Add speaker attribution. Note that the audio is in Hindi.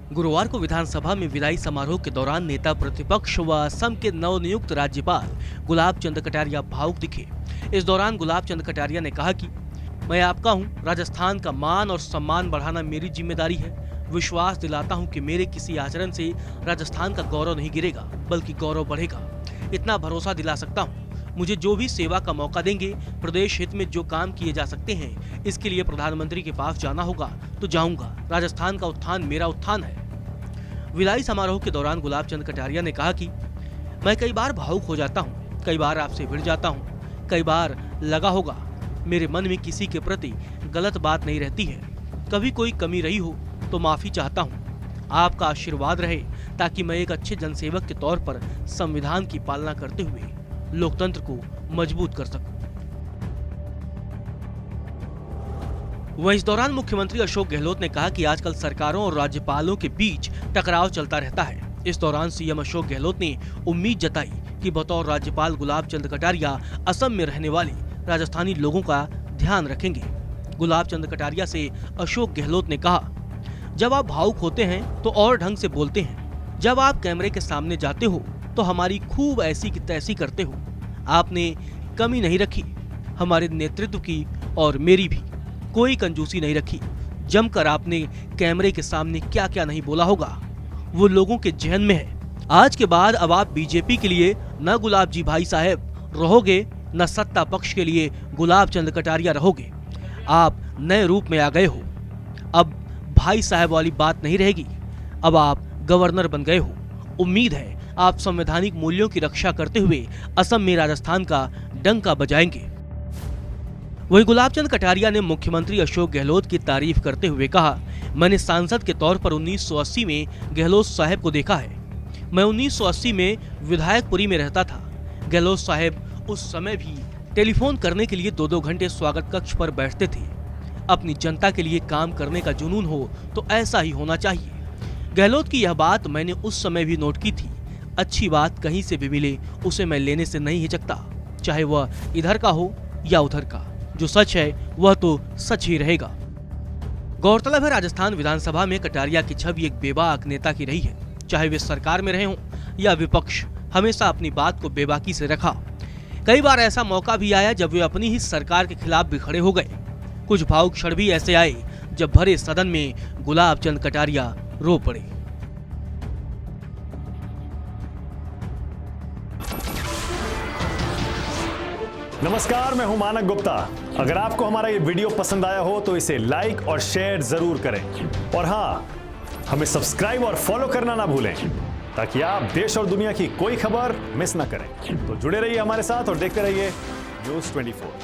Speaker 1: गुरुवार को विधानसभा में विदाई समारोह के दौरान नेता प्रतिपक्ष व असम के नवनियुक्त राज्यपाल गुलाब चंद कटारिया भावुक दिखे। इस दौरान गुलाब चंद कटारिया ने कहा कि मैं आपका हूं, राजस्थान का मान और सम्मान बढ़ाना मेरी जिम्मेदारी है। विश्वास दिलाता हूं कि मेरे किसी आचरण से राजस्थान का गौरव नहीं गिरेगा, बल्कि गौरव बढ़ेगा। इतना भरोसा दिला सकता हूं। मुझे जो भी सेवा का मौका देंगे, प्रदेश हित में जो काम किए जा सकते हैं, इसके लिए प्रधानमंत्री के पास जाना होगा तो जाऊंगा। राजस्थान का उत्थान मेरा उत्थान है। विदाई समारोह के दौरान गुलाब चंद कटारिया ने कहा कि मैं कई बार भावुक हो जाता हूँ, कई बार आपसे भिड़ जाता हूँ, कई बार लगा होगा मेरे मन में किसी के प्रति गलत बात नहीं रहती है। कभी कोई कमी रही हो तो माफी चाहता हूँ। आपका आशीर्वाद रहे ताकि मैं एक अच्छे जनसेवक के तौर पर संविधान की पालना करते हुए लोकतंत्र को मजबूत कर सकूं। वहीं इस दौरान मुख्यमंत्री अशोक गहलोत ने कहा कि आजकल सरकारों और राज्यपालों के बीच टकराव चलता रहता है। इस दौरान सीएम अशोक गहलोत ने उम्मीद जताई कि बतौर राज्यपाल गुलाब चंद कटारिया असम में रहने वाले राजस्थानी लोगों का ध्यान रखेंगे। गुलाब चंद कटारिया से अशोक गहलोत ने कहा, जब आप भावुक होते हैं तो और ढंग से बोलते हैं। जब आप कैमरे के सामने जाते हो तो हमारी खूब ऐसी की तैसी करते हो। आपने कमी नहीं रखी, हमारे नेतृत्व की और मेरी भी कोई कंजूसी नहीं रखी। जमकर आपने कैमरे के सामने क्या क्या नहीं बोला होगा, वो लोगों के जहन में है। आज के बाद अब आप बीजेपी के लिए न गुलाब जी भाई साहब रहोगे, न सत्ता पक्ष के लिए गुलाब चंद कटारिया रहोगे। आप नए रूप में आ गए हो। अब भाई साहब वाली बात नहीं रहेगी। अब आप गवर्नर बन गए हो। उम्मीद है आप संवैधानिक मूल्यों की रक्षा करते हुए असम में राजस्थान का डंका बजाएंगे। वहीं गुलाब चंद कटारिया ने मुख्यमंत्री अशोक गहलोत की तारीफ करते हुए कहा, मैंने सांसद के तौर पर 1980 में गहलोत साहब को देखा है। मैं 1980 में विधायकपुरी में रहता था। गहलोत साहब उस समय भी टेलीफोन करने के लिए 2-2 घंटे स्वागत कक्ष पर बैठते थे। अपनी जनता के लिए काम करने का जुनून हो तो ऐसा ही होना चाहिए। गहलोत की यह बात मैंने उस समय भी नोट की थी। अच्छी बात कहीं से भी मिले उसे मैं लेने से नहीं हिचकता, चाहे वह इधर का हो या उधर का। जो सच है वह तो सच ही रहेगा। गौरतलब है, राजस्थान विधानसभा में कटारिया की छवि एक बेबाक नेता की रही है। चाहे वे सरकार में रहे हों या विपक्ष, हमेशा अपनी बात को बेबाकी से रखा। कई बार ऐसा मौका भी आया जब वे अपनी ही सरकार के खिलाफ भी खड़े हो गए। कुछ भावुक क्षण भी ऐसे आए जब भरे सदन में गुलाब चंद कटारिया रो पड़े।
Speaker 2: नमस्कार, मैं हूं मानक गुप्ता। अगर आपको हमारा ये वीडियो पसंद आया हो तो इसे लाइक और शेयर जरूर करें। और हाँ, हमें सब्सक्राइब और फॉलो करना ना भूलें ताकि आप देश और दुनिया की कोई खबर मिस ना करें। तो जुड़े रहिए हमारे साथ और देखते रहिए न्यूज़ 24।